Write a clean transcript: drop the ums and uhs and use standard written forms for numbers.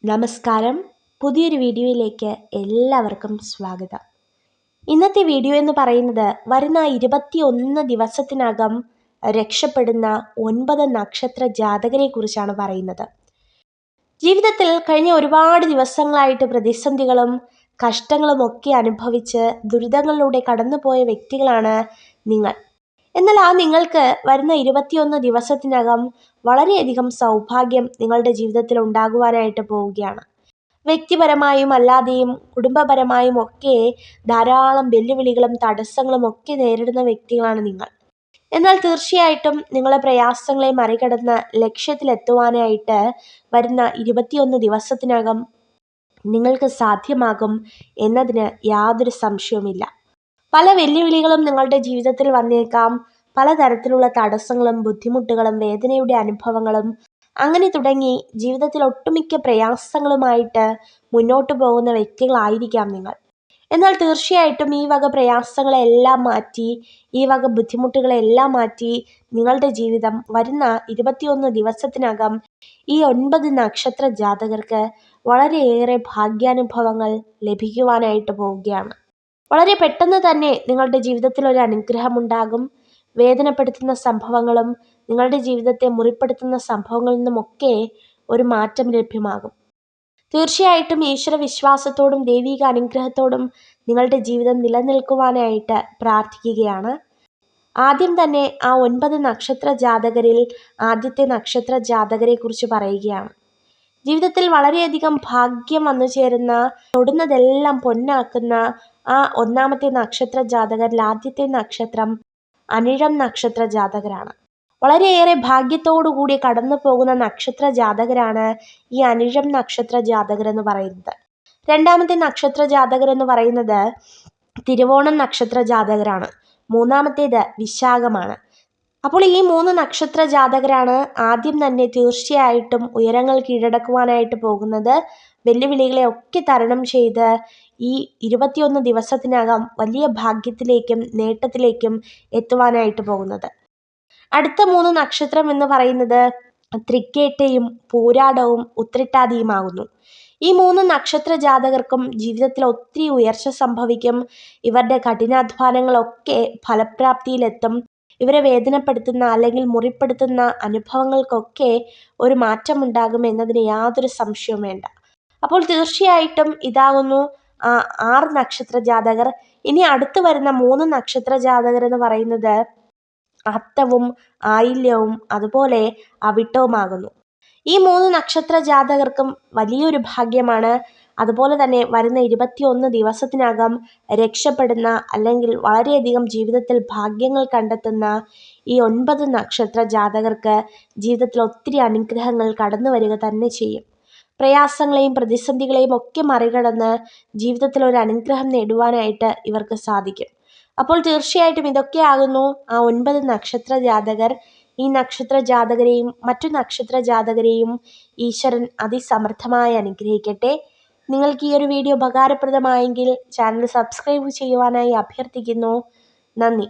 നമസ്കാരം. പുതിയൊരു വീഡിയോയിലേക്ക് എല്ലാവർക്കും സ്വാഗതം. ഇന്നത്തെ വീഡിയോ എന്ന് പറയുന്നത് വരുന്ന 21 ദിവസത്തിനകം രക്ഷപ്പെടുന്ന 9 നക്ഷത്ര ജാതകരെ കുറിച്ചാണ് പറയുന്നത്. ജീവിതത്തിൽ കഴിഞ്ഞ ഒരുപാട് ദിവസങ്ങളായിട്ട് പ്രതിസന്ധികളും കഷ്ടങ്ങളും ഒക്കെ അനുഭവിച്ച് ദുരിതങ്ങളിലൂടെ കടന്നുപോയ വ്യക്തികളാണ് നിങ്ങൾ. എന്നാൽ നിങ്ങൾക്ക് വരുന്ന 21 ദിവസത്തിനകം വളരെയധികം സൗഭാഗ്യം നിങ്ങളുടെ ജീവിതത്തിൽ ഉണ്ടാകുവാനായിട്ട് പോവുകയാണ്. വ്യക്തിപരമായും അല്ലാതെയും കുടുംബപരമായും ഒക്കെ ധാരാളം വെല്ലുവിളികളും തടസ്സങ്ങളും ഒക്കെ നേരിടുന്ന വ്യക്തികളാണ് നിങ്ങൾ. എന്നാൽ തീർച്ചയായിട്ടും നിങ്ങളെ പ്രയാസങ്ങളെ മറികടന്ന് ലക്ഷ്യത്തിലെത്തുവാനായിട്ട് വരുന്ന 21 ദിവസത്തിനകം നിങ്ങൾക്ക് സാധ്യമാകും എന്നതിന് യാതൊരു സംശയവുമില്ല. പല വെല്ലുവിളികളും നിങ്ങളുടെ ജീവിതത്തിൽ വന്നേക്കാം. പലതരത്തിലുള്ള തടസ്സങ്ങളും ബുദ്ധിമുട്ടുകളും വേദനയുടെ അനുഭവങ്ങളും അങ്ങനെ തുടങ്ങി ജീവിതത്തിൽ ഒട്ടുമിക്ക പ്രയാസങ്ങളുമായിട്ട് മുന്നോട്ട് പോകുന്ന വ്യക്തികളായിരിക്കാം നിങ്ങൾ. എന്നാൽ തീർച്ചയായിട്ടും ഈ വക പ്രയാസങ്ങളെല്ലാം മാറ്റി, ഈ വക ബുദ്ധിമുട്ടുകളെല്ലാം മാറ്റി നിങ്ങളുടെ ജീവിതം വരുന്ന 21 ദിവസത്തിനകം ഈ 9 നക്ഷത്ര ജാതകർക്ക് വളരെയേറെ ഭാഗ്യാനുഭവങ്ങൾ ലഭിക്കുവാനായിട്ട് പോവുകയാണ്. വളരെ പെട്ടെന്ന് തന്നെ നിങ്ങളുടെ ജീവിതത്തിൽ ഒരു അനുഗ്രഹമുണ്ടാകും. വേദനപ്പെടുത്തുന്ന സംഭവങ്ങളും നിങ്ങളുടെ ജീവിതത്തെ മുറിപ്പെടുത്തുന്ന സംഭവങ്ങളിൽ നിന്നുമൊക്കെ ഒരു മാറ്റം ലഭ്യമാകും. തീർച്ചയായിട്ടും ഈശ്വര വിശ്വാസത്തോടും ദൈവിക അനുഗ്രഹത്തോടും നിങ്ങളുടെ ജീവിതം നിലനിൽക്കുവാനായിട്ട് പ്രാർത്ഥിക്കുകയാണ്. ആദ്യം തന്നെ ആ 9 നക്ഷത്ര ജാതകരിൽ ആദ്യത്തെ നക്ഷത്ര ജാതകരെ കുറിച്ച് പറയുകയാണ്. ജീവിതത്തിൽ വളരെയധികം ഭാഗ്യം വന്നു ചേരുന്ന, തൊടുന്നതെല്ലാം പൊന്നാക്കുന്ന ആ ഒന്നാമത്തെ നക്ഷത്ര ജാതകരിൽ ആദ്യത്തെ നക്ഷത്രം അനിഴം നക്ഷത്ര ജാതകരാണ്. വളരെയേറെ ഭാഗ്യത്തോടുകൂടി കടന്നു പോകുന്ന നക്ഷത്ര ജാതകരാണ് ഈ അനിഴം നക്ഷത്ര ജാതകർ എന്ന് പറയുന്നത്. രണ്ടാമത്തെ നക്ഷത്ര ജാതകർ എന്ന് പറയുന്നത് തിരുവോണം നക്ഷത്ര ജാതകരാണ്. മൂന്നാമത്തേത് വിശാഖമാണ്. അപ്പോൾ ഈ 3 നക്ഷത്ര ജാതകരാണ് ആദ്യം തന്നെ തീർച്ചയായിട്ടും ഉയരങ്ങൾ കീഴടക്കുവാനായിട്ട് പോകുന്നത്. വെല്ലുവിളികളെ ഒക്കെ തരണം ചെയ്ത് ഈ 21 ദിവസത്തിനകം വലിയ ഭാഗ്യത്തിലേക്കും നേട്ടത്തിലേക്കും എത്തുവാനായിട്ട് പോകുന്നത്. അടുത്ത 3 നക്ഷത്രം എന്ന് പറയുന്നത് തൃക്കേട്ടയും പൂരാടവും ഉത്രട്ടാതിയുമാകുന്നു. ഈ 3 നക്ഷത്ര ജാതകർക്കും ജീവിതത്തിൽ ഒത്തിരി ഉയർച്ച സംഭവിക്കും. ഇവരുടെ കഠിനാധ്വാനങ്ങളൊക്കെ ഫലപ്രാപ്തിയിലെത്തും. ഇവരെ വേദനപ്പെടുത്തുന്ന അല്ലെങ്കിൽ മുറിപ്പെടുത്തുന്ന അനുഭവങ്ങൾക്കൊക്കെ ഒരു മാറ്റമുണ്ടാകും എന്നതിന് യാതൊരു സംശയവും വേണ്ട. അപ്പോൾ തീർച്ചയായിട്ടും ഇതാകുന്നു 6 നക്ഷത്ര ജാതകർ. ഇനി അടുത്ത് വരുന്ന 3 നക്ഷത്ര ജാതകർ എന്ന് പറയുന്നത് അത്തവും ആയില്യവും അതുപോലെ അവിട്ടവുമാകുന്നു. ഈ 3 നക്ഷത്ര ജാതകർക്കും വലിയൊരു ഭാഗ്യമാണ്. അതുപോലെ തന്നെ വരുന്ന 21 ദിവസത്തിനകം രക്ഷപ്പെടുന്ന അല്ലെങ്കിൽ വളരെയധികം ജീവിതത്തിൽ ഭാഗ്യങ്ങൾ കണ്ടെത്തുന്ന ഈ 9 നക്ഷത്ര ജാതകർക്ക് ജീവിതത്തിൽ ഒത്തിരി അനുഗ്രഹങ്ങൾ കടന്നു വരിക തന്നെ ചെയ്യും. പ്രയാസങ്ങളെയും പ്രതിസന്ധികളെയും ഒക്കെ മറികടന്ന് ജീവിതത്തിൽ ഒരു അനുഗ്രഹം നേടുവാനായിട്ട് ഇവർക്ക് സാധിക്കും. അപ്പോൾ തീർച്ചയായിട്ടും ഇതൊക്കെയാകുന്നു ആ 9 നക്ഷത്ര ജാതകർ. ഈ നക്ഷത്ര ജാതകരെയും മറ്റു നക്ഷത്ര ജാതകരെയും ഈശ്വരൻ അതിസമർത്ഥമായി അനുഗ്രഹിക്കട്ടെ. നിങ്ങൾക്ക് ഈ ഒരു വീഡിയോ ഉപകാരപ്രദമായെങ്കിൽ ചാനൽ സബ്സ്ക്രൈബ് ചെയ്യുവാനായി അഭ്യർത്ഥിക്കുന്നു. നന്ദി.